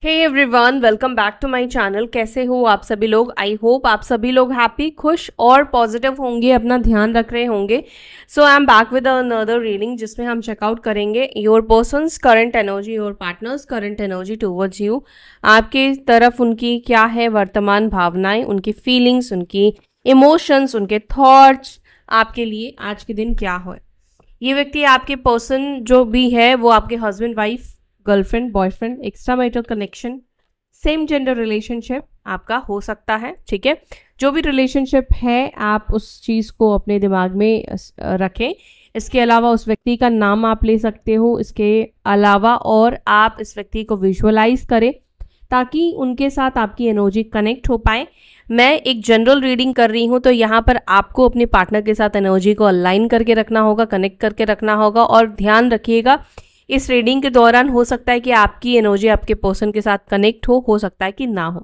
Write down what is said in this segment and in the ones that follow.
Hey everyone, welcome back to my channel. कैसे हो आप सभी लोग? आई होप आप सभी लोग हैप्पी, खुश और पॉजिटिव होंगे, अपना ध्यान रख रहे होंगे। So I am back with another reading जिसमें हम चेकआउट करेंगे your persons current energy, your partners current energy towards you. आपकी तरफ उनकी क्या है वर्तमान भावनाएं, उनकी फीलिंग्स, उनकी इमोशंस, उनके थॉट्स आपके लिए आज के दिन क्या हो। ये व्यक्ति, आपके पर्सन जो भी है, वो आपके husband, wife, girlfriend, boyfriend, extra marital connection, same gender relationship आपका हो सकता है। ठीक है, जो भी रिलेशनशिप है आप उस चीज़ को अपने दिमाग में रखें। इसके अलावा उस व्यक्ति का नाम आप ले सकते हो। इसके अलावा और आप इस व्यक्ति को विजुअलाइज करें ताकि उनके साथ आपकी एनर्जी कनेक्ट हो पाए। मैं एक जनरल रीडिंग कर रही हूँ, तो यहाँ पर आपको अपने पार्टनर के साथ एनर्जी को अलाइन करके रखना होगा, कनेक्ट करके रखना होगा। और ध्यान रखिएगा, इस रीडिंग के दौरान हो सकता है कि आपकी एनर्जी आपके पर्सन के साथ कनेक्ट हो सकता है कि ना हो।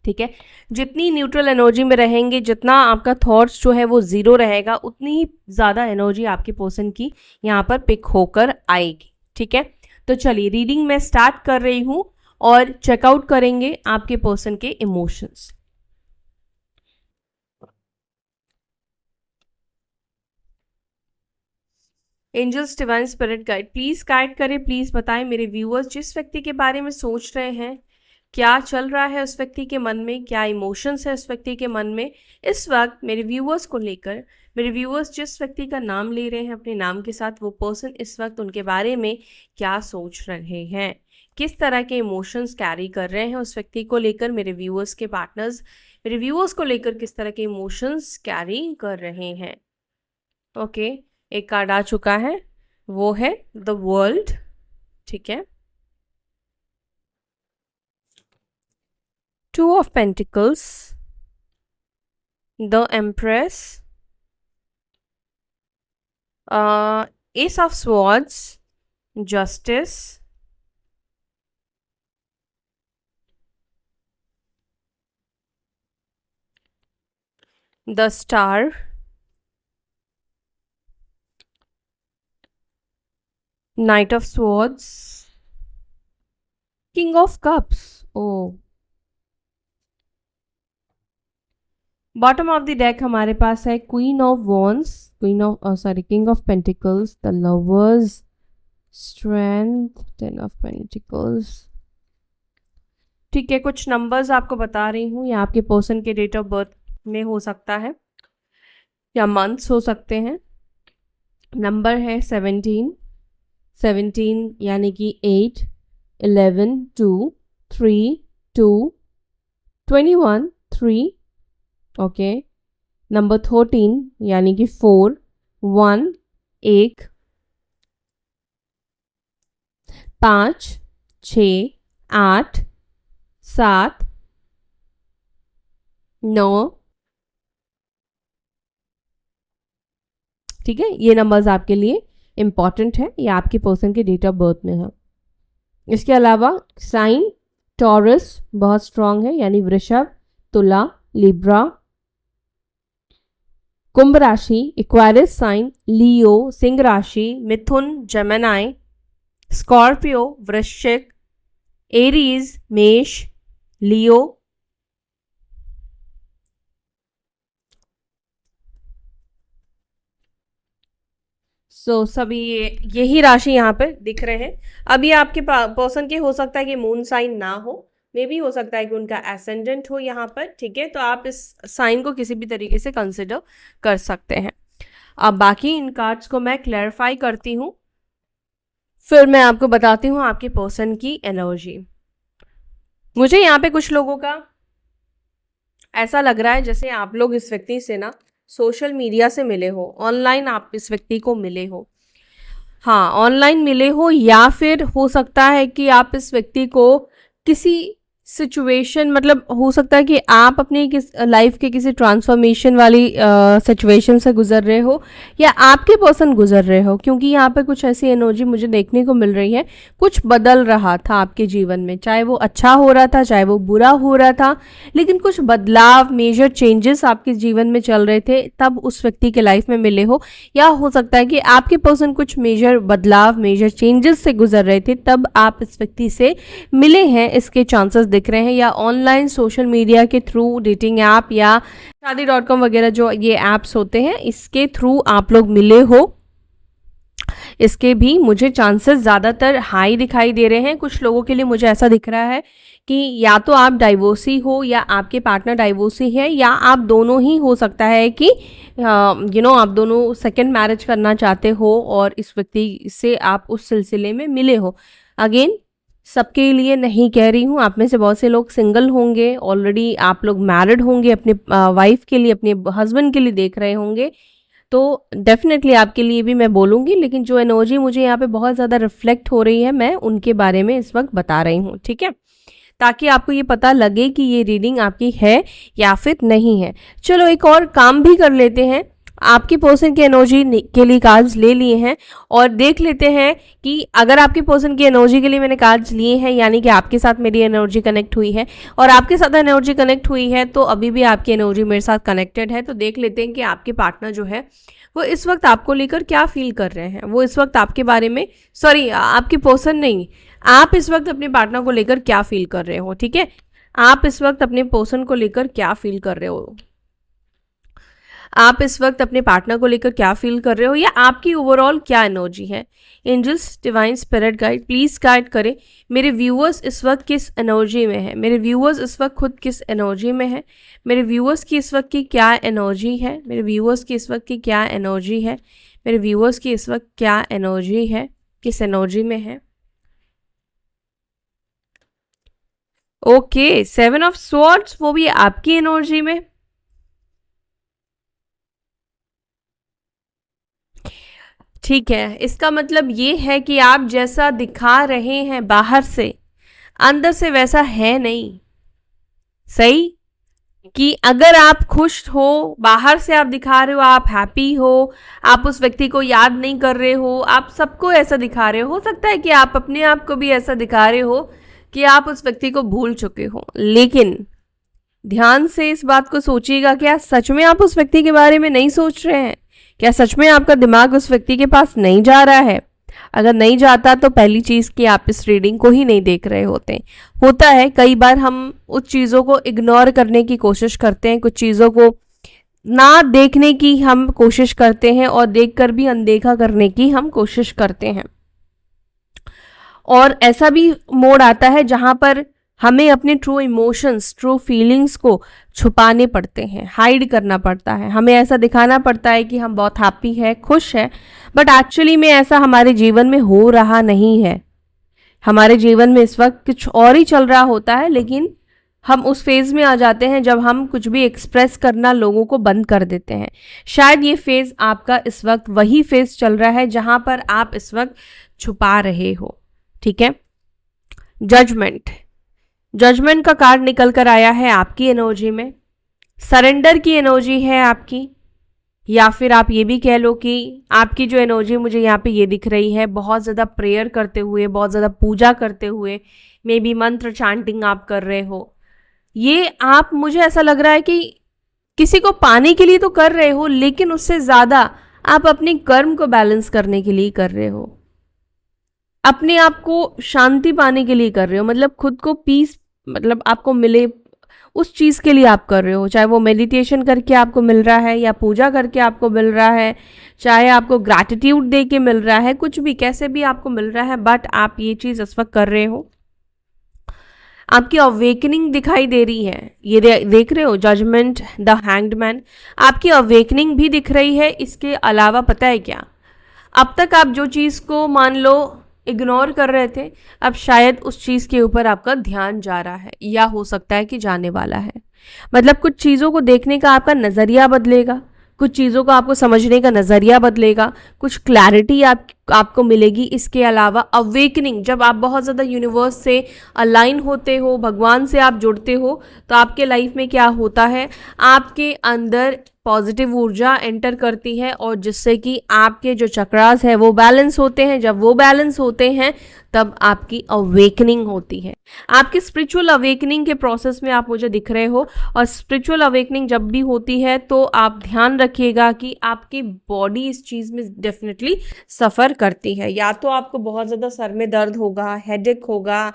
ठीक है, जितनी न्यूट्रल एनर्जी में रहेंगे, जितना आपका थॉट्स जो है वो जीरो रहेगा, उतनी ही ज़्यादा एनर्जी आपके पर्सन की यहाँ पर पिक होकर आएगी। ठीक है, तो चलिए रीडिंग मैं स्टार्ट कर रही हूँ और चेकआउट करेंगे आपके पर्सन के emotions. Angels, divine spirit guide, please guide करें, प्लीज बताएं मेरे व्यूअर्स जिस व्यक्ति के बारे में सोच रहे हैं, क्या चल रहा है उस व्यक्ति के मन में, क्या इमोशंस है उस व्यक्ति के मन में इस वक्त मेरे व्यूअर्स को लेकर। मेरे व्यूअर्स जिस व्यक्ति का नाम ले रहे हैं अपने नाम के साथ, वो पर्सन इस वक्त उनके बारे में क्या सोच रहे हैं, किस तरह के इमोशंस कैरी कर रहे हैं उस व्यक्ति को लेकर। मेरे व्यूअर्स के पार्टनर्स मेरे व्यूअर्स को लेकर किस तरह के इमोशंस कैरी कर रहे हैं। ओके, एक कार्ड आ चुका है, वो है द वर्ल्ड। ठीक है, two of pentacles, the empress, ace of swords, justice, the star, knight of swords, king of cups. ओ, बॉटम ऑफ द डेक हमारे पास है queen of wands, king of pentacles, the lovers, strength, ten of pentacles. ठीक है, कुछ numbers आपको बता रही हूँ, या आपके पर्सन के डेट ऑफ बर्थ में हो सकता है या मंथ्स हो सकते हैं। नंबर है 17 यानी कि 8, 11, 2, 3, 2, 21, 3। ओके, नंबर 13 यानी कि 4, 1, 1, 5, 6, 8, 7, 9। ठीक है, ये नंबर्स आपके लिए इंपॉर्टेंट है, ये आपके पर्सन के डेट ऑफ बर्थ में है। इसके अलावा साइन टॉरस बहुत स्ट्रांग है, यानी वृषभ, तुला, लिब्रा, कुंभ राशि, इक्वारिस साइन, लियो, सिंह राशि, मिथुन, जेमिनी, स्कॉर्पियो, वृश्चिक, एरीज, मेष, लियो, सभी यही राशि यहाँ पे दिख रहे हैं। अभी आपके पर्सन के हो सकता है कि मून साइन ना हो, मे भी हो सकता है कि उनका एसेंडेंट हो यहाँ पर। ठीक है, तो आप इस साइन को किसी भी तरीके से कंसिडर कर सकते हैं। अब बाकी इन कार्ड्स को मैं क्लैरिफाई करती हूँ, फिर मैं आपको बताती हूँ आपके पर्सन की एनर्जी। मुझे यहाँ पे कुछ लोगों का ऐसा लग रहा है जैसे आप लोग इस व्यक्ति से ना सोशल मीडिया से मिले हो, ऑनलाइन आप इस व्यक्ति को मिले हो। हाँ, ऑनलाइन मिले हो, या फिर हो सकता है कि आप इस व्यक्ति को किसी सिचुएशन मतलब हो सकता है कि आप अपनी किस लाइफ के किसी ट्रांसफॉर्मेशन वाली सिचुएशन से गुजर रहे हो या आपके पर्सन गुजर रहे हो, क्योंकि यहाँ पे कुछ ऐसी एनर्जी मुझे देखने को मिल रही है। कुछ बदल रहा था आपके जीवन में, चाहे वो अच्छा हो रहा था चाहे वो बुरा हो रहा था, लेकिन कुछ बदलाव, मेजर चेंजेस आपके जीवन में चल रहे थे, तब उस व्यक्ति के लाइफ में मिले हो। या हो सकता है कि आपके पर्सन कुछ मेजर बदलाव, मेजर चेंजेस से गुजर रहे थे, तब आप इस व्यक्ति से मिले हैं, इसके चांसेस दिख रहे हैं। या ऑनलाइन सोशल मीडिया के थ्रू, डेटिंग ऐप या शादी.com वगैरह जो ये ऐप्स होते हैं, इसके थ्रू आप लोग मिले हो, इसके भी मुझे चांसेस ज़्यादातर हाई दिखाई दे रहे हैं। कुछ लोगों के लिए मुझे ऐसा दिख रहा है कि या तो आप डाइवोर्सी हो या आपके पार्टनर डाइवोर्सी है, या आप दोनों ही हो सकता है कि आप दोनों सेकंड मैरिज करना चाहते हो और इस व्यक्ति से आप उस सिलसिले में मिले हो। अगेन सबके लिए नहीं कह रही हूँ, आप में से बहुत से लोग सिंगल होंगे, ऑलरेडी आप लोग मैरिड होंगे, अपने वाइफ के लिए, अपने हस्बैंड के लिए देख रहे होंगे, तो डेफिनेटली आपके लिए भी मैं बोलूँगी। लेकिन जो एनर्जी मुझे यहाँ पे बहुत ज़्यादा रिफ्लेक्ट हो रही है, मैं उनके बारे में इस वक्त बता रही हूँ, ठीक है, ताकि आपको ये पता लगे कि ये रीडिंग आपकी है या फिर नहीं है। चलो एक और काम भी कर लेते हैं, आपके पर्सन की एनर्जी के लिए कार्ड्स ले लिए हैं और देख लेते हैं कि अगर आपके पर्सन की एनर्जी के लिए मैंने कार्ड्स लिए हैं, यानी कि आपके साथ मेरी एनर्जी कनेक्ट हुई है और आपके साथ एनर्जी कनेक्ट हुई है, तो अभी भी आपकी एनर्जी मेरे साथ कनेक्टेड है। तो देख लेते हैं कि आपके पार्टनर जो है वो इस वक्त आपको लेकर क्या फील कर रहे हैं, वो इस वक्त आपके बारे में, सॉरी आपके पर्सन नहीं, आप इस वक्त अपने पार्टनर को लेकर क्या फील कर रहे हो, ठीक है, आप इस वक्त अपने पर्सन को लेकर क्या फील कर रहे हो, आप इस वक्त अपने पार्टनर को लेकर क्या फील कर रहे हो, या आपकी ओवरऑल क्या एनर्जी है। Angels, divine spirit guide, please guide करें मेरे व्यूअर्स इस वक्त किस एनर्जी में है, मेरे व्यूअर्स इस वक्त खुद किस एनर्जी में है, मेरे व्यूअर्स की इस वक्त की क्या एनर्जी है, मेरे व्यूअर्स की इस वक्त की क्या एनर्जी है, मेरे व्यूअर्स की इस वक्त क्या एनर्जी है, किस एनर्जी में है। ओके, 7 ऑफ स्वॉर्ड्स, वो भी आपकी एनर्जी में। ठीक है, इसका मतलब ये है कि आप जैसा दिखा रहे हैं बाहर से, अंदर से वैसा है नहीं। सही कि अगर आप खुश हो, बाहर से आप दिखा रहे हो आप हैप्पी हो, आप उस व्यक्ति को याद नहीं कर रहे हो, आप सबको ऐसा दिखा रहे हो सकता है कि आप अपने आप को भी ऐसा दिखा रहे हो कि आप उस व्यक्ति को भूल चुके हो, लेकिन ध्यान से इस बात को सोचिएगा, क्या सच में आप उस व्यक्ति के बारे में नहीं सोच रहे हैं? क्या सच में आपका दिमाग उस व्यक्ति के पास नहीं जा रहा है? अगर नहीं जाता तो पहली चीज़ कि आप इस रीडिंग को ही नहीं देख रहे होते। होता है कई बार हम उस चीज़ों को इग्नोर करने की कोशिश करते हैं, कुछ चीज़ों को ना देखने की हम कोशिश करते हैं और देखकर भी अनदेखा करने की हम कोशिश करते हैं। और ऐसा भी मोड आता है जहाँ पर हमें अपने ट्रू इमोशंस, ट्रू फीलिंग्स को छुपाने पड़ते हैं, हाइड करना पड़ता है, हमें ऐसा दिखाना पड़ता है कि हम बहुत हैप्पी है, खुश है, बट एक्चुअली में ऐसा हमारे जीवन में हो रहा नहीं है। हमारे जीवन में इस वक्त कुछ और ही चल रहा होता है, लेकिन हम उस फेज़ में आ जाते हैं जब हम कुछ भी एक्सप्रेस करना लोगों को बंद कर देते हैं। शायद ये फेज़ आपका इस वक्त वही फेज़ चल रहा है जहाँ पर आप इस वक्त छुपा रहे हो, ठीक है। जजमेंट, जजमेंट का कार्ड निकल कर आया है आपकी एनर्जी में। सरेंडर की एनर्जी है आपकी, या फिर आप ये भी कह लो कि आपकी जो एनर्जी मुझे यहाँ पे ये दिख रही है, बहुत ज़्यादा प्रेयर करते हुए, बहुत ज़्यादा पूजा करते हुए, मे बी मंत्र चांटिंग आप कर रहे हो। ये आप, मुझे ऐसा लग रहा है कि किसी को पाने के लिए तो कर रहे हो, लेकिन उससे ज़्यादा आप अपने कर्म को बैलेंस करने के लिए कर रहे हो, अपने आप को शांति पाने के लिए कर रहे हो, मतलब खुद को पीस, मतलब आपको मिले उस चीज़ के लिए आप कर रहे हो। चाहे वो मेडिटेशन करके आपको मिल रहा है, या पूजा करके आपको मिल रहा है, चाहे आपको ग्रैटिट्यूड दे के मिल रहा है, कुछ भी कैसे भी आपको मिल रहा है, बट आप ये चीज़ इस वक्त कर रहे हो। आपकी अवेकनिंग दिखाई दे रही है, ये देख रहे हो, जजमेंट, द हैंग्ड मैन, आपकी अवेकनिंग भी दिख रही है। इसके अलावा पता है क्या, अब तक आप जो चीज़ को मान लो इग्नोर कर रहे थे, अब शायद उस चीज़ के ऊपर आपका ध्यान जा रहा है, या हो सकता है कि जाने वाला है। मतलब कुछ चीज़ों को देखने का आपका नज़रिया बदलेगा, कुछ चीज़ों को आपको समझने का नज़रिया बदलेगा, कुछ क्लैरिटी आपको मिलेगी। इसके अलावा अवेकनिंग, जब आप बहुत ज़्यादा यूनिवर्स से अलाइन होते हो, भगवान से आप जुड़ते हो, तो आपके लाइफ में क्या होता है, आपके अंदर पॉजिटिव ऊर्जा एंटर करती है और जिससे कि आपके जो चक्रास है वो बैलेंस होते हैं। जब वो बैलेंस होते हैं तब आपकी अवेकनिंग होती है। आपकी स्पिरिचुअल अवेकनिंग के प्रोसेस में आप मुझे दिख रहे हो, और स्पिरिचुअल अवेकनिंग जब भी होती है तो आप ध्यान रखिएगा कि आपकी बॉडी इस चीज़ में डेफिनेटली सफ़र करती है। या तो आपको बहुत ज़्यादा सर में दर्द होगा, हेडेक होगा,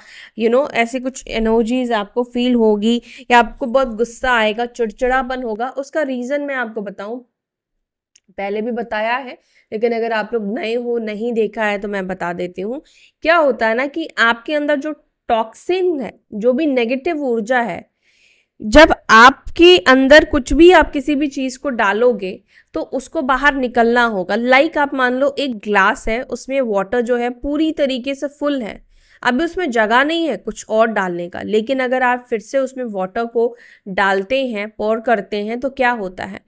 ऐसे कुछ एनर्जीज आपको फील होगी, या आपको बहुत गुस्सा आएगा, चिड़चिड़ापन होगा। उसका रीज़न मैं आपको बताऊं, पहले भी बताया है, लेकिन अगर आप लोग नए हो, नहीं देखा है, तो मैं बता देती हूँ। क्या होता है ना कि आपके अंदर जो टॉक्सिन है, जो भी नेगेटिव ऊर्जा है, जब आपके अंदर कुछ भी आप किसी भी चीज को डालोगे तो उसको बाहर निकलना होगा। लाइक आप मान लो एक ग्लास है, उसमें वाटर जो है पूरी तरीके से फुल है, अभी उसमें जगह नहीं है कुछ और डालने का, लेकिन अगर आप फिर से उसमें वाटर को डालते हैं, पोर करते हैं, तो क्या होता है,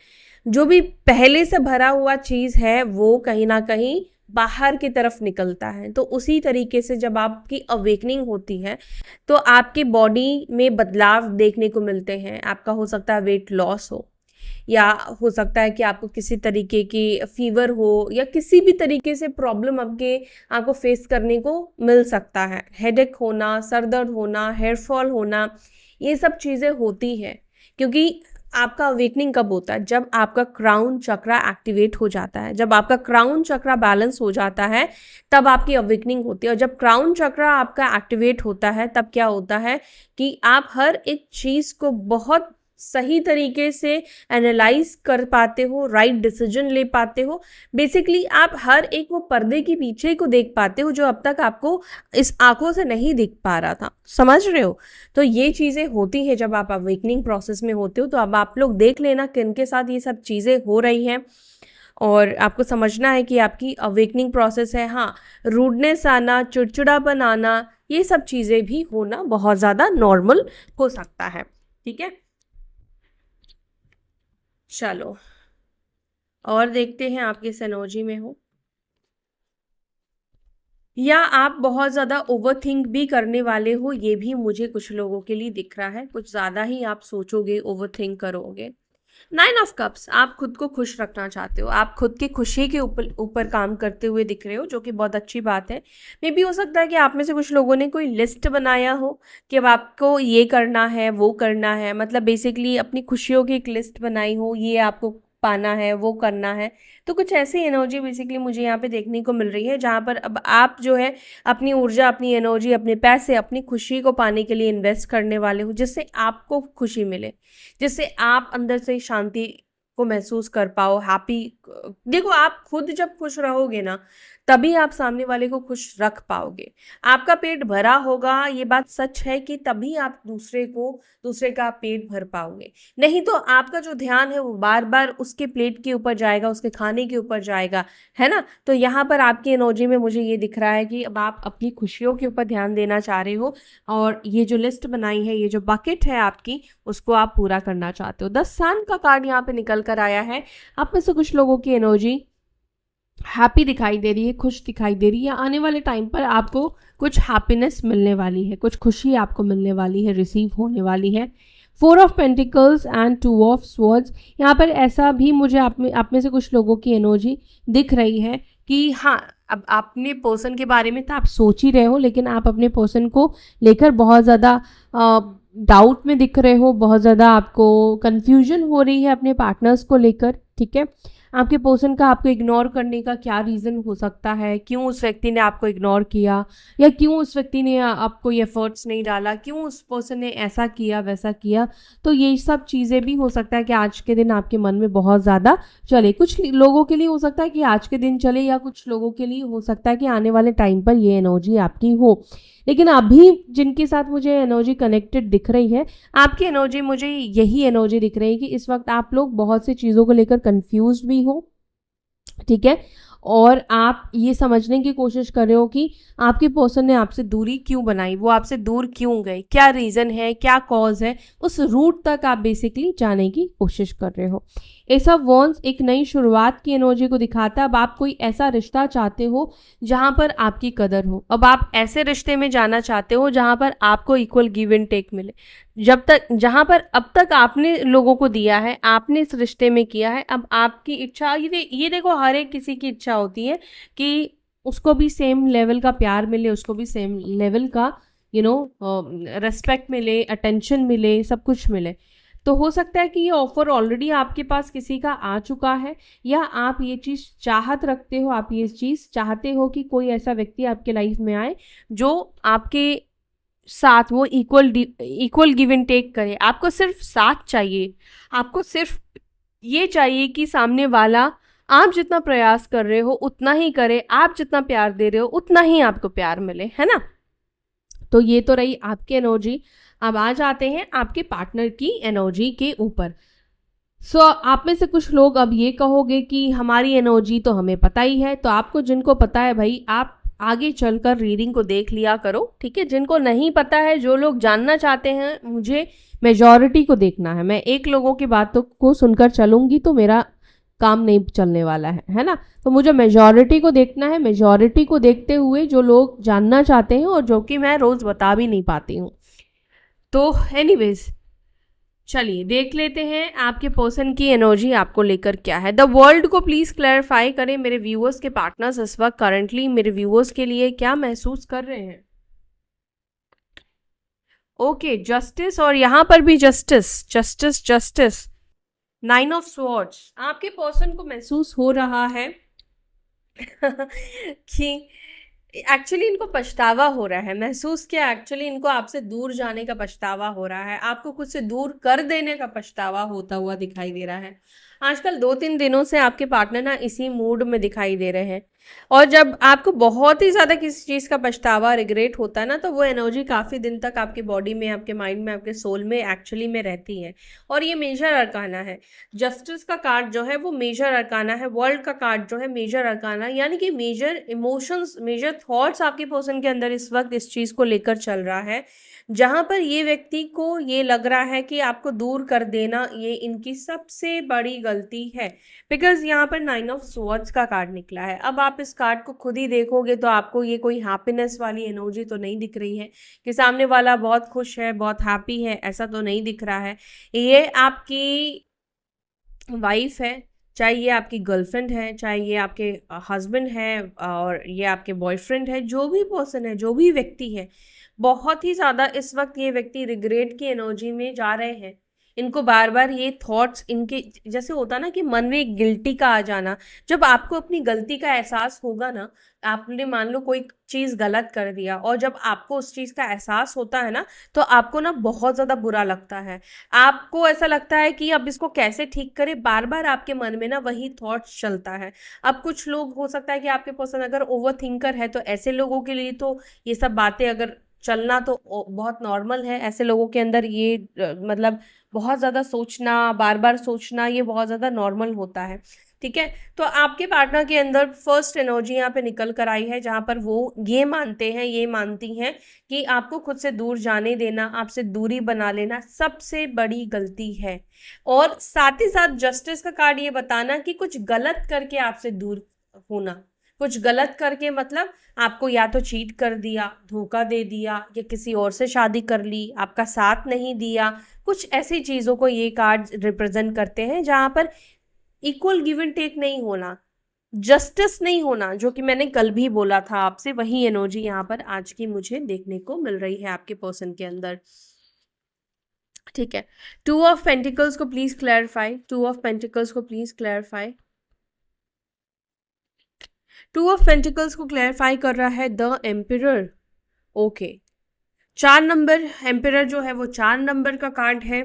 जो भी पहले से भरा हुआ चीज है वो कहीं ना कहीं बाहर की तरफ निकलता है। तो उसी तरीके से जब आपकी अवेकनिंग होती है तो आपके बॉडी में बदलाव देखने को मिलते हैं। आपका हो सकता है वेट लॉस हो, या हो सकता है कि आपको किसी तरीके की फीवर हो, या किसी भी तरीके से प्रॉब्लम आपको फेस करने को मिल सकता है। हेडेक होना, सर दर्द होना, हेयर फॉल होना, ये सब चीज़ें होती हैं। क्योंकि आपका अवेकनिंग कब होता है, जब आपका क्राउन चक्रा एक्टिवेट हो जाता है, जब आपका क्राउन चक्रा बैलेंस हो जाता है तब आपकी अवेकनिंग होती है। और जब क्राउन चक्रा आपका एक्टिवेट होता है तब क्या होता है कि आप हर एक चीज़ को बहुत सही तरीके से एनालाइज कर पाते हो, राइट डिसीजन ले पाते हो। बेसिकली आप हर एक वो पर्दे के पीछे को देख पाते हो जो अब तक आपको इस आंखों से नहीं दिख पा रहा था। समझ रहे हो? तो ये चीज़ें होती है जब आप अवेकनिंग प्रोसेस में होते हो। तो अब आप लोग देख लेना किन के साथ ये सब चीज़ें हो रही हैं, और आपको समझना है कि आपकी अवेकनिंग प्रोसेस है। हाँ, रूडनेस आना, चिड़चिड़ापन आना, ये सब चीज़ें भी होना बहुत ज़्यादा नॉर्मल हो सकता है। ठीक है, चलो और देखते हैं आप किस एनर्जी में हो। या आप बहुत ज़्यादा ओवरथिंक भी करने वाले हो, ये भी मुझे कुछ लोगों के लिए दिख रहा है। कुछ ज़्यादा ही आप सोचोगे, ओवरथिंक करोगे। 9 ऑफ कप्स, आप खुद को खुश रखना चाहते हो, आप खुद की खुशी के ऊपर ऊपर काम करते हुए दिख रहे हो, जो कि बहुत अच्छी बात है। मे बी हो सकता है कि आप में से कुछ लोगों ने कोई लिस्ट बनाया हो कि अब आपको ये करना है, वो करना है, मतलब बेसिकली अपनी खुशियों की एक लिस्ट बनाई हो, ये आपको पाना है, वो करना है। तो कुछ ऐसी एनर्जी बेसिकली मुझे यहाँ पे देखने को मिल रही है, जहाँ पर अब आप जो है अपनी ऊर्जा, अपनी एनर्जी, अपने पैसे, अपनी खुशी को पाने के लिए इन्वेस्ट करने वाले हो, जिससे आपको खुशी मिले, जिससे आप अंदर से शांति को महसूस कर पाओ, हैप्पी। देखो, आप खुद जब खुश रहोगे ना, तभी आप सामने वाले को खुश रख पाओगे। आपका पेट भरा होगा, ये बात सच है, कि तभी आप दूसरे का पेट भर पाओगे। नहीं तो आपका जो ध्यान है वो बार बार उसके प्लेट के ऊपर जाएगा, उसके खाने के ऊपर जाएगा, है ना। तो यहाँ पर आपकी एनर्जी में मुझे ये दिख रहा है कि अब आप अपनी खुशियों के ऊपर ध्यान देना चाह रहे हो, और ये जो लिस्ट बनाई है, ये जो बकेट है आपकी, उसको आप पूरा करना चाहते हो। 10 सन का कार्ड यहाँ पे निकल कर आया है। आप में से कुछ लोगों की एनर्जी हैप्पी दिखाई दे रही है, खुश दिखाई दे रही है। आने वाले टाइम पर आपको कुछ हैप्पीनेस मिलने वाली है, कुछ खुशी आपको मिलने वाली है, रिसीव होने वाली है। 4 of pentacles and 2 of swords, यहाँ पर ऐसा भी मुझे आप में से कुछ लोगों की एनर्जी दिख रही है कि हाँ, अब अपने पर्सन के बारे में तो आप सोच ही रहे हो, लेकिन आप अपने पर्सन को लेकर बहुत ज़्यादा डाउट में दिख रहे हो, बहुत ज़्यादा आपको कन्फ्यूजन हो रही है अपने पार्टनर्स को लेकर। ठीक है, आपके पर्सन का आपको इग्नोर करने का क्या रीज़न हो सकता है, क्यों उस व्यक्ति ने आपको इग्नोर किया, या क्यों उस व्यक्ति ने आपको एफर्ट्स नहीं डाला, क्यों उस पर्सन ने ऐसा किया, वैसा किया। तो ये सब चीज़ें भी हो सकता है कि आज के दिन आपके मन में बहुत ज़्यादा चले। कुछ लोगों के लिए हो सकता है कि आज के दिन चले, या कुछ लोगों के लिए हो सकता है कि आने वाले टाइम पर ये एनर्जी आपकी हो। लेकिन अभी जिनके साथ मुझे एनर्जी कनेक्टेड दिख रही है, आपकी एनर्जी, मुझे यही एनर्जी दिख रही है कि इस वक्त आप लोग बहुत सी चीज़ों को लेकर कंफ्यूज भी हो। ठीक है, और आप ये समझने की कोशिश कर रहे हो कि आपके पर्सन ने आपसे दूरी क्यों बनाई, वो आपसे दूर क्यों गए, क्या रीज़न है, क्या कॉज है, उस रूट तक आप बेसिकली जाने की कोशिश कर रहे हो। एस ऑफ वॉन्ड्स एक नई शुरुआत की एनर्जी को दिखाता है। अब आप कोई ऐसा रिश्ता चाहते हो जहां पर आपकी कदर हो। अब आप ऐसे रिश्ते में जाना चाहते हो जहां पर आपको इक्वल गिव एंड टेक मिले। जब तक जहां पर अब तक आपने लोगों को दिया है, आपने इस रिश्ते में किया है, अब आपकी इच्छा, ये देखो हर एक किसी की इच्छा होती है कि उसको भी सेम लेवल का प्यार मिले, उसको भी सेम लेवल का रेस्पेक्ट मिले, अटेंशन मिले, सब कुछ मिले। तो हो सकता है कि ये ऑफर ऑलरेडी आपके पास किसी का आ चुका है, या आप ये चीज़ चाहत रखते हो, आप ये चीज़ चाहते हो कि कोई ऐसा व्यक्ति आपके लाइफ में आए जो आपके साथ वो इक्वल गिव एंड टेक करे। आपको सिर्फ साथ चाहिए, आपको सिर्फ ये चाहिए कि सामने वाला आप जितना प्रयास कर रहे हो उतना ही करे, आप जितना प्यार दे रहे हो उतना ही आपको प्यार मिले, है ना। तो ये तो रही आपकी एनर्जी। अब आ जाते हैं आपके पार्टनर की एनर्जी के ऊपर। आप में से कुछ लोग अब ये कहोगे कि हमारी एनर्जी तो हमें पता ही है। तो आपको जिनको पता है भाई, आप आगे चलकर रीडिंग को देख लिया करो, ठीक है। जिनको नहीं पता है, जो लोग जानना चाहते हैं, मुझे मेजॉरिटी को देखना है। मैं एक लोगों की बातों को सुनकर चलूंगी तो मेरा काम नहीं चलने वाला है ना। तो मुझे मेजॉरिटी को देखना है। मेजॉरिटी को देखते हुए जो लोग जानना चाहते हैं और जो कि मैं रोज़ बता भी नहीं पाती हूँ। तो एनीवेज चलिए देख लेते हैं आपके पर्सन की एनर्जी आपको लेकर क्या है। द वर्ल्ड को प्लीज क्लैरिफाई करें, मेरे व्यूअर्स के पार्टनर्स इस वक्त करंटली मेरे व्यूअर्स के लिए क्या महसूस कर रहे हैं। ओके, जस्टिस, और यहाँ पर भी justice justice justice, 9 of swords. आपके पर्सन को महसूस हो रहा है कि एक्चुअली इनको पछतावा हो रहा है। महसूस क्या, एक्चुअली इनको आपसे दूर जाने का पछतावा हो रहा है, आपको खुद से दूर कर देने का पछतावा होता हुआ दिखाई दे रहा है। आजकल 2-3 दिनों से आपके पार्टनर ना इसी मूड में दिखाई दे रहे हैं। और जब आपको बहुत ही ज़्यादा किसी चीज़ का पछतावा, रिग्रेट होता है ना, तो वो एनर्जी काफ़ी दिन तक आपके बॉडी में, आपके माइंड में, आपके सोल में एक्चुअली में रहती है। और ये मेजर अरकाना है। जस्टिस का कार्ड जो है वो मेजर अरकाना है। वर्ल्ड का कार्ड जो है मेजर अरकाना, यानी कि मेजर इमोशंस, मेजर थॉट्स आपके पर्सन के अंदर इस वक्त इस चीज़ को लेकर चल रहा है, जहाँ पर ये व्यक्ति को ये लग रहा है कि आपको दूर कर देना ये इनकी सबसे बड़ी गलती है। बिकॉज यहाँ पर 9 ऑफ स्वॉर्ड्स का कार्ड निकला है। अब आप इस कार्ड को खुद ही देखोगे तो आपको ये कोई हैप्पीनेस वाली एनर्जी तो नहीं दिख रही है कि सामने वाला बहुत खुश है, बहुत हैप्पी है, ऐसा तो नहीं दिख रहा है। ये आपकी वाइफ है, चाहे ये आपकी गर्लफ्रेंड है, चाहे ये आपके हस्बैंड है, और ये आपके बॉयफ्रेंड है, जो भी पर्सन है, जो भी व्यक्ति है, बहुत ही ज़्यादा इस वक्त ये व्यक्ति रिग्रेट की एनर्जी में जा रहे हैं। इनको बार बार ये थॉट्स, इनके जैसे होता ना कि मन में एक गिल्टी का आ जाना। जब आपको अपनी गलती का एहसास होगा ना, आपने मान लो कोई चीज़ गलत कर दिया, और जब आपको उस चीज़ का एहसास होता है ना, तो आपको ना बहुत ज़्यादा बुरा लगता है। आपको ऐसा लगता है कि अब इसको कैसे ठीक करें, बार बार आपके मन में ना वही थॉट्स चलता है। अब कुछ लोग, हो सकता है कि आपके पर्सन अगर ओवर थिंकर है, तो ऐसे लोगों के लिए तो ये सब बातें अगर चलना तो बहुत नॉर्मल है। ऐसे लोगों के अंदर ये मतलब बहुत ज़्यादा सोचना, बार बार सोचना, ये बहुत ज़्यादा नॉर्मल होता है, ठीक है। तो आपके पार्टनर के अंदर फर्स्ट एनर्जी यहाँ पे निकल कर आई है, जहाँ पर वो ये मानते हैं, ये मानती हैं कि आपको खुद से दूर जाने देना, आपसे दूरी बना लेना सबसे बड़ी गलती है। और साथ ही साथ जस्टिस का कार्ड ये बताना कि कुछ गलत करके आपसे दूर होना। कुछ गलत करके मतलब आपको या तो चीट कर दिया, धोखा दे दिया, या किसी और से शादी कर ली, आपका साथ नहीं दिया, कुछ ऐसी चीज़ों को ये कार्ड रिप्रेजेंट करते हैं जहाँ पर इक्वल गिव एंड टेक नहीं होना, जस्टिस नहीं होना, जो कि मैंने कल भी बोला था आपसे। वही एनर्जी यहाँ पर आज की मुझे देखने को मिल रही है आपके पर्सन के अंदर, ठीक है। 2 ऑफ पेंटिकल्स को प्लीज क्लैरिफाई, 2 ऑफ पेंटिकल्स को प्लीज क्लैरिफाई। 2 ऑफ पेंटिकल्स को क्लैरिफाई कर रहा है द एम्पिरर। ओके, 4 नंबर, एम्पिरर जो है वो 4 नंबर का कार्ड है।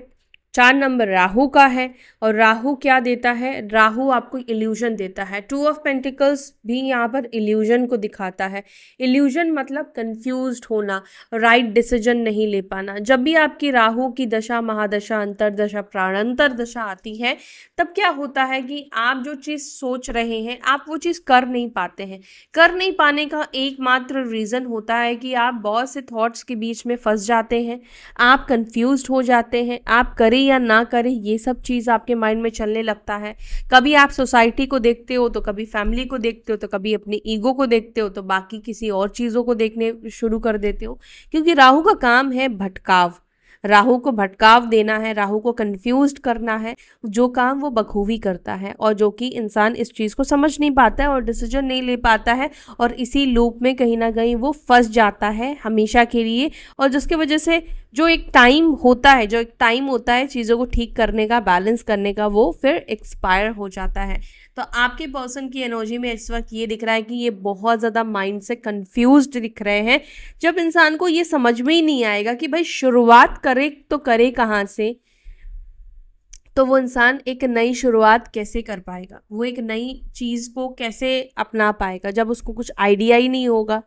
4 नंबर राहु का है, और राहु क्या देता है, राहु आपको इल्यूजन देता है। 2 ऑफ पेंटिकल्स भी यहाँ पर इल्यूजन को दिखाता है। इल्यूजन मतलब कंफ्यूज्ड होना, राइट डिसीजन नहीं ले पाना। जब भी आपकी राहु की दशा, महादशा, अंतरदशा, प्राणांतर दशा आती है, तब क्या होता है कि आप जो चीज़ सोच रहे हैं आप वो चीज़ कर नहीं पाते हैं। कर नहीं पाने का एकमात्र रीज़न होता है कि आप बहुत से थॉट्स के बीच में फंस जाते हैं, आप कंफ्यूज्ड हो जाते हैं, आप करें या ना करें ये सब चीज़ आपके माइंड में चलने लगता है। कभी आप सोसाइटी को देखते हो, तो कभी फैमिली को देखते हो, तो कभी अपने ईगो को देखते हो, तो बाकी किसी और चीज़ों को देखने शुरू कर देते हो। क्योंकि राहु का काम है भटकाव, राहु को भटकाव देना है, राहु को कंफ्यूज्ड करना है। जो काम वो बखूबी करता है, और जो कि इंसान इस चीज़ को समझ नहीं पाता है और डिसीजन नहीं ले पाता है, और इसी लूप में कहीं ना कहीं वो फंस जाता है हमेशा के लिए। और जिसकी वजह से जो एक टाइम होता है चीज़ों को ठीक करने का, बैलेंस करने का, वो फिर एक्सपायर हो जाता है। तो आपके पर्सन की एनर्जी में इस वक्त ये दिख रहा है कि ये बहुत ज़्यादा माइंड से कंफ्यूज्ड दिख रहे हैं। जब इंसान को ये समझ में ही नहीं आएगा कि भाई शुरुआत करे तो करे कहाँ से, तो वो इंसान एक नई शुरुआत कैसे कर पाएगा, वो एक नई चीज़ को कैसे अपना पाएगा जब उसको कुछ आइडिया ही नहीं होगा,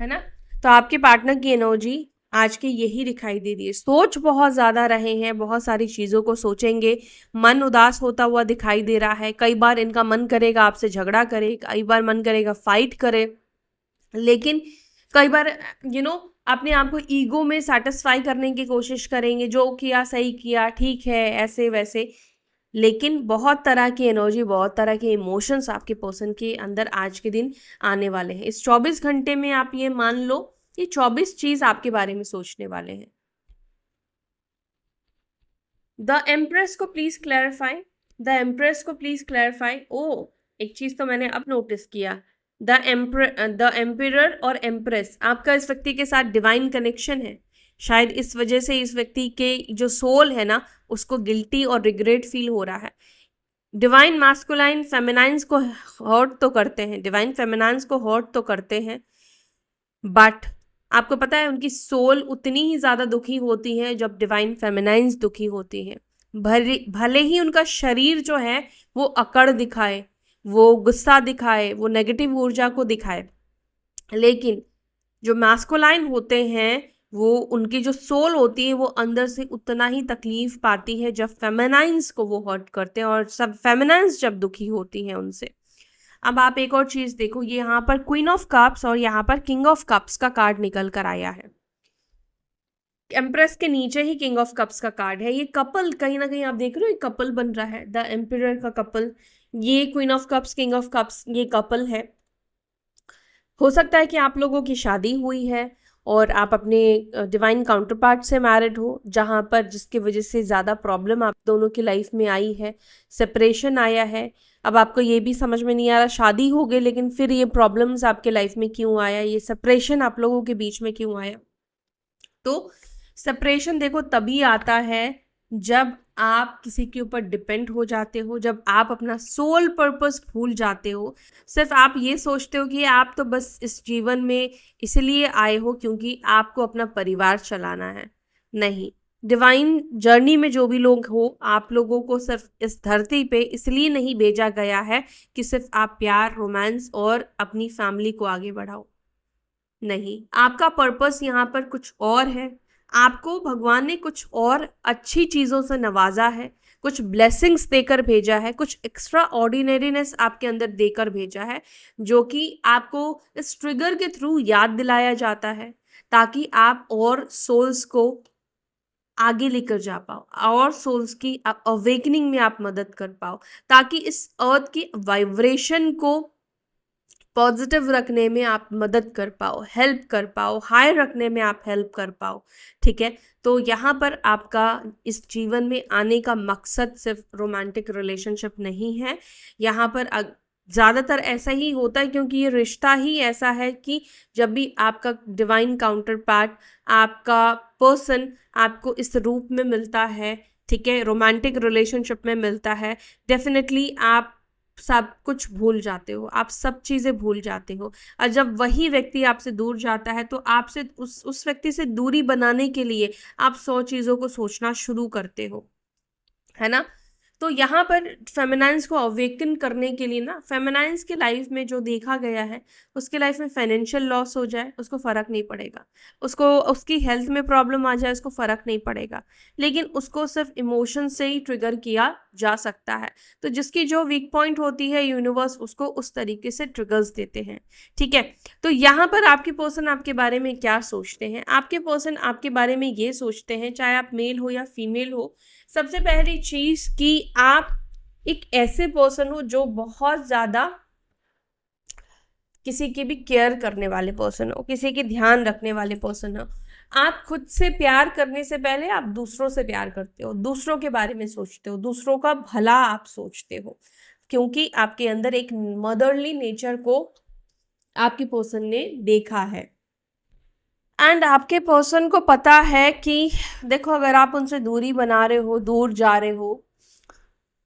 है ना। तो आपके पार्टनर की एनर्जी आज के यही दिखाई दे रही है। सोच बहुत ज़्यादा रहे हैं, बहुत सारी चीज़ों को सोचेंगे, मन उदास होता हुआ दिखाई दे रहा है। कई बार इनका मन करेगा आपसे झगड़ा करे, कई बार मन करेगा फाइट करे, लेकिन कई बार अपने आप को ईगो में सेटिस्फाई करने की कोशिश करेंगे, जो किया सही किया, ठीक है, ऐसे वैसे। लेकिन बहुत तरह की एनर्जी, बहुत तरह के इमोशंस आपके पर्सन के अंदर आज के दिन आने वाले हैं। इस 24 घंटे में आप ये मान लो, ये 24 चीज आपके बारे में सोचने वाले हैं। द एम्प्रेस को प्लीज क्लैरिफाई, द एम्प्रेस को प्लीज क्लैरिफाई। ओ, एक चीज तो मैंने अब नोटिस किया, द एम्पिरर और एम्प्रेस, आपका इस व्यक्ति के साथ डिवाइन कनेक्शन है। शायद इस वजह से इस व्यक्ति के जो सोल है ना, उसको गिल्टी और रिग्रेट फील हो रहा है। डिवाइन मास्कुलाइन फेमिनाइंस को हर्ट तो करते हैं, डिवाइन फेमिनाइंस को हर्ट तो करते हैं, बट आपको पता है उनकी सोल उतनी ही ज़्यादा दुखी होती है जब डिवाइन फेमिनाइंस दुखी होती है। भले ही उनका शरीर जो है वो अकड़ दिखाए, वो गुस्सा दिखाए, वो नेगेटिव ऊर्जा को दिखाए, लेकिन जो मैस्कुलाइन होते हैं, वो उनकी जो सोल होती है वो अंदर से उतना ही तकलीफ पाती है जब फेमिनाइंस को वो हर्ट करते हैं, और सब फेमिनाइंस जब दुखी होती हैं उनसे। अब आप एक और चीज देखो, ये यहाँ पर क्वीन ऑफ कप्स और यहाँ पर किंग ऑफ कप्स का कार्ड निकल कर आया है। एम्प्रेस के नीचे ही किंग ऑफ कप्स का कार्ड है। ये कपल कहीं ना कहीं आप देख रहे हो, एक कपल बन रहा है, द एम्पिरर का कपल। ये queen of cups, king of cups, ये कपल है। हो सकता है कि आप लोगों की शादी हुई है और आप अपने डिवाइन काउंटर पार्ट से मैरिड हो, जहाँ पर जिसकी वजह से ज़्यादा प्रॉब्लम आप दोनों की लाइफ में आई है, सेपरेशन आया है। अब आपको ये भी समझ में नहीं आ रहा, शादी हो गई लेकिन फिर ये प्रॉब्लम्स आपके लाइफ में क्यों आया, ये सेपरेशन आप लोगों के बीच में क्यों आया। तो सेपरेशन देखो तभी आता है जब आप किसी के ऊपर डिपेंड हो जाते हो, जब आप अपना सोल पर्पस भूल जाते हो। सिर्फ आप ये सोचते हो कि आप तो बस इस जीवन में इसलिए आए हो क्योंकि आपको अपना परिवार चलाना है। नहीं, डिवाइन जर्नी में जो भी लोग हो, आप लोगों को सिर्फ इस धरती पे इसलिए नहीं भेजा गया है कि सिर्फ आप प्यार, रोमांस और अपनी फैमिली को आगे बढ़ाओ। नहीं, आपका पर्पस यहाँ पर कुछ और है। आपको भगवान ने कुछ और अच्छी चीज़ों से नवाजा है, कुछ ब्लेसिंग्स देकर भेजा है, कुछ एक्स्ट्रा ऑर्डिनरीनेस आपके अंदर देकर भेजा है, जो कि आपको इस ट्रिगर के थ्रू याद दिलाया जाता है, ताकि आप और सोल्स को आगे लेकर जा पाओ, और सोल्स की अवेकनिंग में आप मदद कर पाओ, ताकि इस अर्थ की वाइब्रेशन को पॉजिटिव रखने में आप मदद कर पाओ, हेल्प कर पाओ, हाई रखने में आप हेल्प कर पाओ। ठीक है, तो यहाँ पर आपका इस जीवन में आने का मकसद सिर्फ रोमांटिक रिलेशनशिप नहीं है। यहाँ पर ज़्यादातर ऐसा ही होता है क्योंकि ये रिश्ता ही ऐसा है कि जब भी आपका डिवाइन काउंटर पार्ट, आपका पर्सन आपको इस रूप में मिलता है, ठीक है, रोमांटिक रिलेशनशिप में मिलता है, डेफिनेटली आप सब कुछ भूल जाते हो, आप सब चीज़ें भूल जाते हो। और जब वही व्यक्ति आपसे दूर जाता है तो आपसे उस व्यक्ति से दूरी बनाने के लिए आप 100 चीज़ों को सोचना शुरू करते हो, है ना। तो यहाँ पर फेमिनाइन्स को अवेकन करने के लिए ना, फेमिनाइन्स के लाइफ में जो देखा गया है, उसके लाइफ में फाइनेंशियल लॉस हो जाए उसको फ़र्क नहीं पड़ेगा, उसको उसकी हेल्थ में प्रॉब्लम आ जाए उसको फ़र्क नहीं पड़ेगा, लेकिन उसको सिर्फ इमोशन से ही ट्रिगर किया जा सकता है। तो जिसकी जो वीक पॉइंट होती है यूनिवर्स उसको उस तरीके से ट्रिगर्स देते हैं, ठीक है। तो यहाँ पर आपके पर्सन आपके बारे में क्या सोचते हैं, आपके पर्सन आपके बारे में ये सोचते हैं, चाहे आप मेल हो या फीमेल हो, सबसे पहली चीज कि आप एक ऐसे पर्सन हो जो बहुत ज्यादा किसी की भी केयर करने वाले पर्सन हो, किसी की ध्यान रखने वाले पर्सन हो। आप खुद से प्यार करने से पहले आप दूसरों से प्यार करते हो, दूसरों के बारे में सोचते हो, दूसरों का भला आप सोचते हो, क्योंकि आपके अंदर एक मदरली नेचर को आपके पर्सन ने देखा है। एंड आपके पर्सन को पता है कि देखो, अगर आप उनसे दूरी बना रहे हो, दूर जा रहे हो,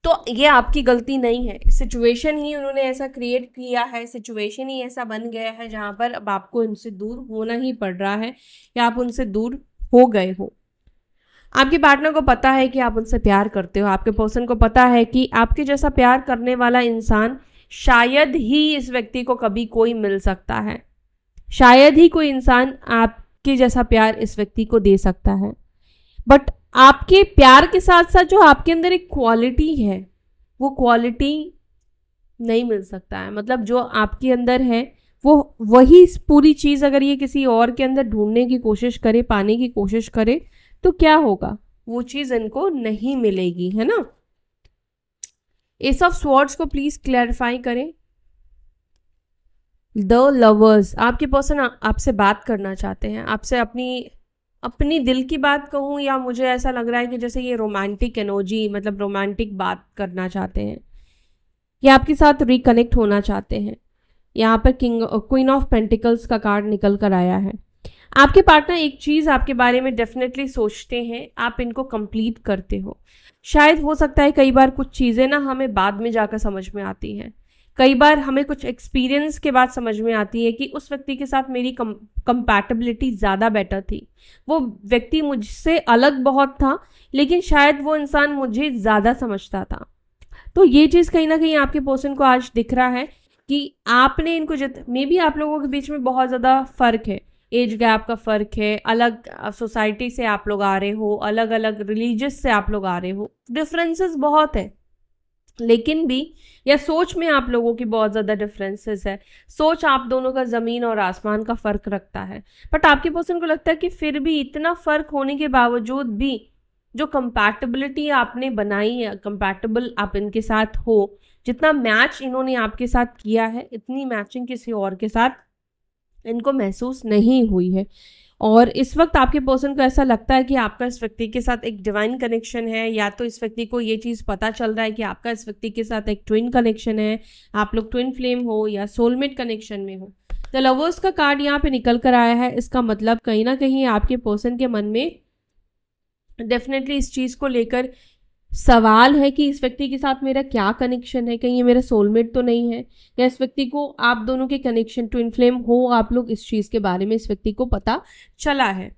तो ये आपकी गलती नहीं है, सिचुएशन ही उन्होंने ऐसा क्रिएट किया है, सिचुएशन ही ऐसा बन गया है जहाँ पर अब आपको उनसे दूर होना ही पड़ रहा है या आप उनसे दूर हो गए हो। आपके पार्टनर को पता है कि आप उनसे प्यार करते हो, आपके पर्सन को पता है कि आपके जैसा प्यार करने वाला इंसान शायद ही इस व्यक्ति को कभी कोई मिल सकता है, शायद ही कोई इंसान आपके जैसा प्यार इस व्यक्ति को दे सकता है। बट आपके प्यार के साथ साथ जो आपके अंदर एक क्वालिटी है, वो क्वालिटी नहीं मिल सकता है। मतलब जो आपके अंदर है वो वही पूरी चीज़ अगर ये किसी और के अंदर ढूंढने की कोशिश करे, पाने की कोशिश करे, तो क्या होगा, वो चीज़ इनको नहीं मिलेगी, है ना। एस ऑफ स्वॉर्ड्स को प्लीज क्लैरिफाई करें। द लवर्स, आपके पर्सन आपसे बात करना चाहते हैं, आपसे अपनी दिल की बात कहूँ या मुझे ऐसा लग रहा है कि जैसे ये रोमांटिक एनर्जी, मतलब रोमांटिक बात करना चाहते हैं, ये आपके साथ रिकनेक्ट होना चाहते हैं। यहाँ पर क्वीन ऑफ पेंटिकल्स का कार्ड निकल कर आया है। आपके पार्टनर एक चीज़ आपके बारे में डेफिनेटली सोचते हैं, आप इनको कंप्लीट करते हो। शायद हो सकता है कई बार कुछ चीज़ें ना हमें बाद में जाकर समझ में आती हैं, कई बार हमें कुछ एक्सपीरियंस के बाद समझ में आती है कि उस व्यक्ति के साथ मेरी कंपैटिबिलिटी ज़्यादा बेटर थी, वो व्यक्ति मुझसे अलग बहुत था, लेकिन शायद वो इंसान मुझे ज़्यादा समझता था। तो ये चीज़ कहीं ना कहीं आपके पर्सन को आज दिख रहा है कि आपने इनको मे बी आप लोगों के बीच में बहुत ज़्यादा फ़र्क है, एज गैप का फ़र्क है, अलग सोसाइटी से आप लोग आ रहे हो, अलग अलग रिलीजियस से आप लोग आ रहे हो, डिफरेंसेस बहुत है, लेकिन भी या सोच में आप लोगों की बहुत ज़्यादा डिफरेंसेस है, सोच आप दोनों का ज़मीन और आसमान का फ़र्क रखता है। बट आपके पर्सन को लगता है कि फिर भी इतना फ़र्क होने के बावजूद भी जो कंपैटिबिलिटी आपने बनाई है, कंपैटिबल आप इनके साथ हो, जितना मैच इन्होंने आपके साथ किया है, इतनी मैचिंग किसी और के साथ इनको महसूस नहीं हुई है। और इस वक्त आपके पर्सन को ऐसा लगता है कि आपका इस व्यक्ति के साथ एक डिवाइन कनेक्शन है, या तो इस व्यक्ति को ये चीज़ पता चल रहा है कि आपका इस व्यक्ति के साथ एक ट्विन कनेक्शन है, आप लोग ट्विन फ्लेम हो या सोलमेट कनेक्शन में हो। द लवर्स का कार्ड यहाँ पे निकल कर आया है, इसका मतलब कहीं ना कहीं आपके पर्सन के मन में डेफिनेटली इस चीज़ को लेकर सवाल है कि इस व्यक्ति के साथ मेरा क्या कनेक्शन है, कहीं ये मेरा सोलमेट तो नहीं है, या इस व्यक्ति को आप दोनों के कनेक्शन ट्विन फ्लेम हो आप लोग, इस चीज़ के बारे में इस व्यक्ति को पता चला है।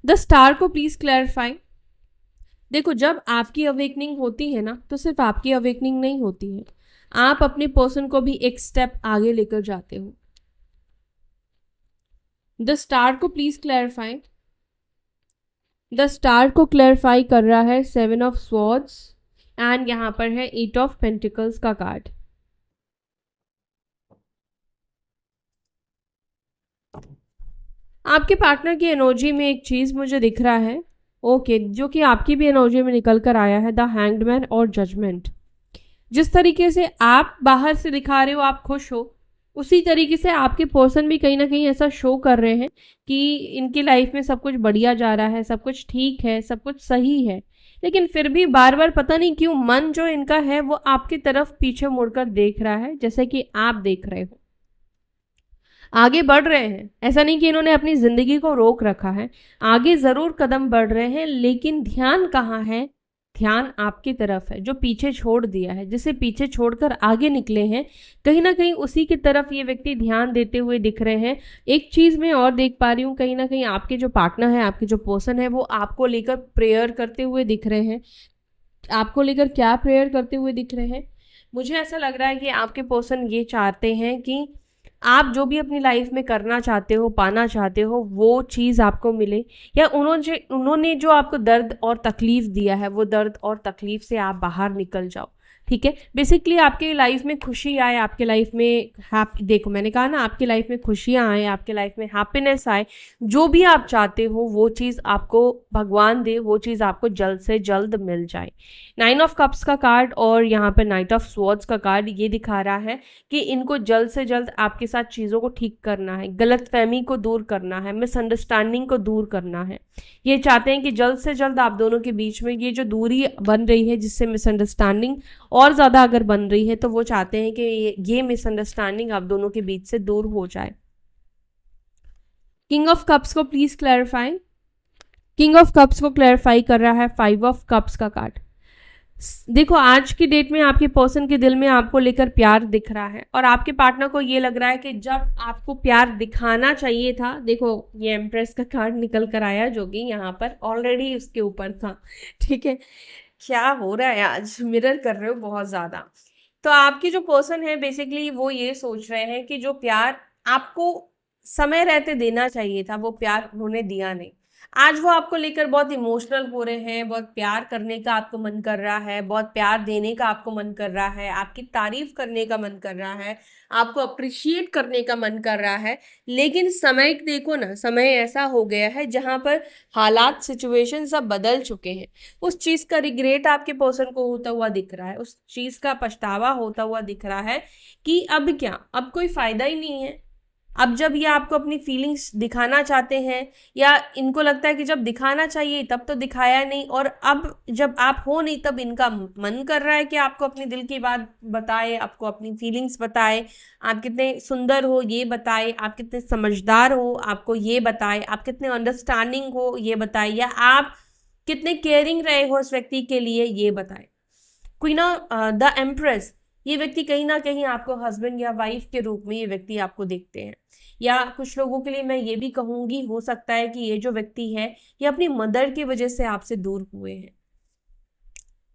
द स्टार को प्लीज क्लैरिफाई। देखो, जब आपकी अवेकनिंग होती है ना, तो सिर्फ आपकी अवेकनिंग नहीं होती है, आप अपने पर्सन को भी एक स्टेप आगे लेकर जाते हो। द स्टार को प्लीज क्लैरिफाई। द स्टार को क्लैरिफाई कर रहा है 7 ऑफ स्वॉर्ड्स एंड यहाँ पर है 8 ऑफ पेंटिकल्स का कार्ड। आपके पार्टनर की एनर्जी में एक चीज़ मुझे दिख रहा है, ओके, जो कि आपकी भी एनर्जी में निकल कर आया है, द हैंग्ड मैन और जजमेंट। जिस तरीके से आप बाहर से दिखा रहे हो आप खुश हो, उसी तरीके से आपके पर्सन भी कहीं ना कहीं ऐसा शो कर रहे हैं कि इनकी लाइफ में सब कुछ बढ़िया जा रहा है, सब कुछ ठीक है, सब कुछ सही है, लेकिन फिर भी बार बार पता नहीं क्यों मन जो इनका है वो आपकी तरफ पीछे मुड़कर देख रहा है, जैसे कि आप देख रहे हो। आगे बढ़ रहे हैं, ऐसा नहीं कि इन्होंने अपनी जिंदगी को रोक रखा है, आगे जरूर कदम बढ़ रहे हैं, लेकिन ध्यान कहाँ है, ध्यान आपकी तरफ है, जो पीछे छोड़ दिया है, जिसे पीछे छोड़कर आगे निकले हैं, कहीं ना कहीं उसी की तरफ ये व्यक्ति ध्यान देते हुए दिख रहे हैं। एक चीज़ मैं और देख पा रही हूँ, कहीं ना कहीं आपके जो पार्टनर है, आपके जो पर्सन है, वो आपको लेकर प्रेयर करते हुए दिख रहे हैं। आपको लेकर क्या प्रेयर करते हुए दिख रहे हैं? मुझे ऐसा लग रहा है कि आपके पर्सन ये चाहते हैं कि आप जो भी अपनी लाइफ में करना चाहते हो, पाना चाहते हो, वो चीज़ आपको मिले, या उन्होंने जो आपको दर्द और तकलीफ दिया है, वो दर्द और तकलीफ से आप बाहर निकल जाओ। ठीक है, बेसिकली आपके लाइफ में खुशी आए, आपके लाइफ में देखो मैंने कहा ना, आपकी लाइफ में खुशियाँ आए, आपके लाइफ में हैप्पीनेस आए, जो भी आप चाहते हो वो चीज़ आपको भगवान दे, वो चीज़ आपको जल्द से जल्द मिल जाए। 9 ऑफ कप्स का कार्ड और यहाँ पर नाइट ऑफ स्वॉर्ड्स का कार्ड ये दिखा रहा है कि इनको जल्द से जल्द आपके साथ चीज़ों को ठीक करना है, गलतफहमी को दूर करना है, मिसअंडरस्टैंडिंग को दूर करना है। ये चाहते हैं कि जल्द से जल्द आप दोनों के बीच में ये जो दूरी बन रही है, जिससे मिसअंडरस्टैंडिंग और ज़्यादा अगर बन रही है, तो वो चाहते हैं कि ये मिसअंडरस्टैंडिंग आप दोनों के बीच से दूर हो जाए। किंग ऑफ कप्स को please clarify. King of cups को क्लैरिफाई कर रहा है 5 ऑफ कप्स का कार्ड। देखो आज की डेट में आपके पर्सन के दिल में आपको लेकर प्यार दिख रहा है, और आपके पार्टनर को ये लग रहा है कि जब आपको प्यार दिखाना चाहिए था, देखो ये एम्प्रेस का कार्ड निकल कर आया जो कि यहाँ पर ऑलरेडी उसके ऊपर था। ठीक है, क्या हो रहा है आज, मिरर कर रहे हो बहुत ज़्यादा। तो आपके जो पर्सन है बेसिकली वो ये सोच रहे हैं कि जो प्यार आपको समय रहते देना चाहिए था, वो प्यार उन्होंने दिया नहीं। आज वो आपको लेकर बहुत इमोशनल हो रहे हैं, बहुत प्यार करने का आपको मन कर रहा है, बहुत प्यार देने का आपको मन कर रहा है, आपकी तारीफ करने का मन कर रहा है, आपको अप्रिशिएट करने का मन कर रहा है। लेकिन समय देखो ना, समय ऐसा हो गया है जहाँ पर हालात, सिचुएशन सब बदल चुके हैं। उस चीज़ का रिग्रेट आपके पर्सन को होता हुआ दिख रहा है, उस चीज़ का पछतावा होता हुआ दिख रहा है कि अब क्या, अब कोई फ़ायदा ही नहीं है। अब जब ये आपको अपनी फीलिंग्स दिखाना चाहते हैं, या इनको लगता है कि जब दिखाना चाहिए तब तो दिखाया नहीं, और अब जब आप हो नहीं तब इनका मन कर रहा है कि आपको अपनी दिल की बात बताए, आपको अपनी फीलिंग्स बताए, आप कितने सुंदर हो ये बताए, आप कितने समझदार हो आपको ये बताए, आप कितने अंडरस्टैंडिंग हो ये बताए, या आप कितने केयरिंग रहे हो उस व्यक्ति के लिए ये बताए। क्वीन ऑफ द एम्प्रेस, ये व्यक्ति कहीं ना कहीं आपको हस्बैंड या वाइफ के रूप में ये व्यक्ति आपको देखते हैं, या कुछ लोगों के लिए मैं ये भी कहूँगी, हो सकता है कि ये जो व्यक्ति है ये अपनी मदर की वजह से आपसे दूर हुए हैं।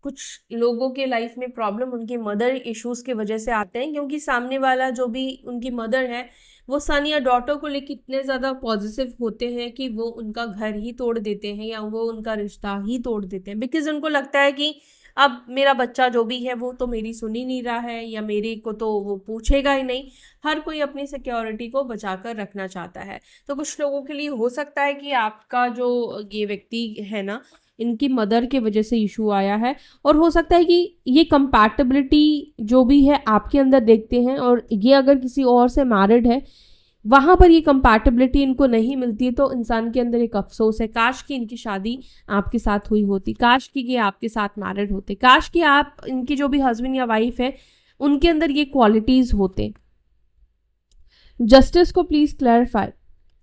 कुछ लोगों के लाइफ में प्रॉब्लम उनकी मदर इश्यूज की वजह से आते हैं, क्योंकि सामने वाला जो भी उनकी मदर है वो सन या डॉटर को लेकर इतने ज़्यादा पॉजिटिव होते हैं कि वो उनका घर ही तोड़ देते हैं, या वो उनका रिश्ता ही तोड़ देते हैं, बिकॉज उनको लगता है कि अब मेरा बच्चा जो भी है वो तो मेरी सुन ही नहीं रहा है, या मेरे को तो वो पूछेगा ही नहीं। हर कोई अपनी सिक्योरिटी को बचाकर रखना चाहता है। तो कुछ लोगों के लिए हो सकता है कि आपका जो ये व्यक्ति है ना, इनकी मदर के वजह से इशू आया है, और हो सकता है कि ये कंपैटिबिलिटी जो भी है आपके अंदर देखते हैं, और ये अगर किसी और से मैरिड है, वहाँ पर ये कंपैटिबिलिटी इनको नहीं मिलती है, तो इंसान के अंदर एक अफसोस है, काश कि इनकी शादी आपके साथ हुई होती, काश कि ये आपके साथ मैरिड होते, काश कि आप इनकी जो भी हस्बैंड या वाइफ है उनके अंदर ये क्वालिटीज़ होते। जस्टिस को प्लीज क्लैरिफाई।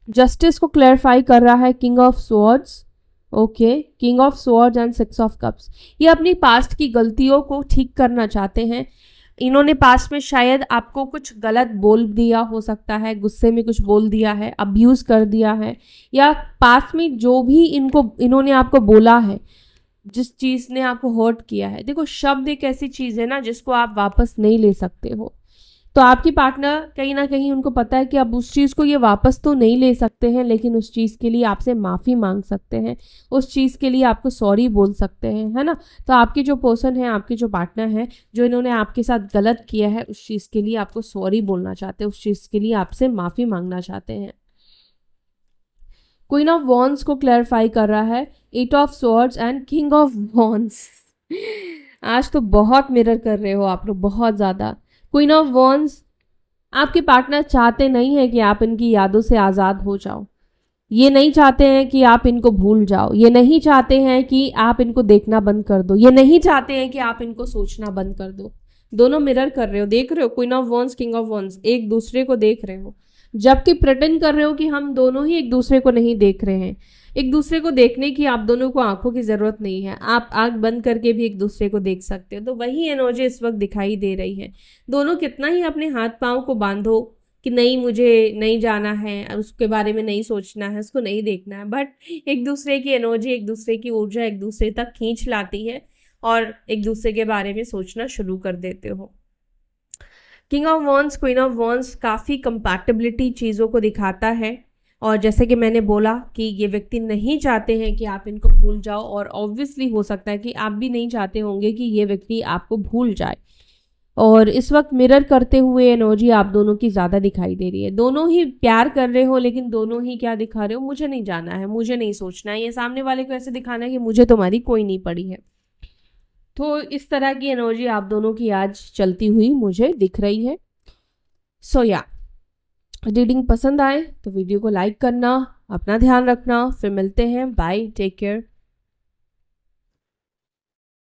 जस्टिस को क्लैरिफाई कर रहा है king of swords. Okay, king of swords and 6 of cups. ये अपनी पास्ट की गलतियों को ठीक करना चाहते हैं। इन्होंने पास्ट में शायद आपको कुछ गलत बोल दिया हो सकता है, गुस्से में कुछ बोल दिया है, अब्यूज़ कर दिया है, या पास्ट में जो भी इन्होंने आपको बोला है, जिस चीज़ ने आपको हर्ट किया है। देखो शब्द एक ऐसी चीज़ है ना जिसको आप वापस नहीं ले सकते हो। तो आपकी पार्टनर कहीं ना कहीं उनको पता है कि अब उस चीज़ को ये वापस तो नहीं ले सकते हैं, लेकिन उस चीज़ के लिए आपसे माफ़ी मांग सकते हैं, उस चीज़ के लिए आपको सॉरी बोल सकते हैं, है ना। तो आपके जो पर्सन है, आपके जो पार्टनर है, जो इन्होंने आपके साथ गलत किया है, उस चीज़ के लिए आपको सॉरी बोलना चाहते हैं, उस चीज़ के लिए आपसे माफ़ी मांगना चाहते हैं। क्वीन ऑफ वॉन्ड्स को क्लैरिफाई कर रहा है 8 of swords and king of wands. आज तो बहुत मिरर कर रहे हो आप लोग, बहुत ज़्यादा। क्वीन ऑफ वॉन्ड्स, आपके पार्टनर चाहते नहीं है कि आप इनकी यादों से आज़ाद हो जाओ, ये नहीं चाहते हैं कि आप इनको भूल जाओ, ये नहीं चाहते हैं कि आप इनको देखना बंद कर दो, ये नहीं चाहते हैं कि आप इनको सोचना बंद कर दो। दोनों मिरर कर रहे हो, देख रहे हो, queen of wands, king of wands, एक दूसरे को देख रहे हो, जबकि प्रिटेंड कर रहे हो कि हम दोनों ही एक दूसरे को नहीं देख रहे हैं। एक दूसरे को देखने की आप दोनों को आंखों की ज़रूरत नहीं है, आप आंख बंद करके भी एक दूसरे को देख सकते हो। तो वही एनर्जी इस वक्त दिखाई दे रही है। दोनों कितना ही अपने हाथ पाँव को बांधो कि नहीं मुझे नहीं जाना है, उसके बारे में नहीं सोचना है, उसको नहीं देखना है, बट एक दूसरे की एनर्जी, एक दूसरे की ऊर्जा एक दूसरे तक खींच लाती है और एक दूसरे के बारे में सोचना शुरू कर देते हो। King of wands, queen of wands काफ़ी कंपैटिबिलिटी चीज़ों को दिखाता है। और जैसे कि मैंने बोला कि ये व्यक्ति नहीं चाहते हैं कि आप इनको भूल जाओ, और ऑब्वियसली हो सकता है कि आप भी नहीं चाहते होंगे कि ये व्यक्ति आपको भूल जाए। और इस वक्त मिरर करते हुए एनर्जी आप दोनों की ज़्यादा दिखाई दे रही है। दोनों ही प्यार कर रहे हो, लेकिन दोनों ही क्या दिखा रहे हो, मुझे नहीं जाना है, मुझे नहीं सोचना है, ये सामने वाले को ऐसे दिखाना है कि मुझे तुम्हारी कोई नहीं पड़ी है। तो इस तरह की एनर्जी आप दोनों की आज चलती हुई मुझे दिख रही है। सो या रीडिंग पसंद आए तो वीडियो को लाइक करना, अपना ध्यान रखना, फिर मिलते हैं, बाय, टेक केयर।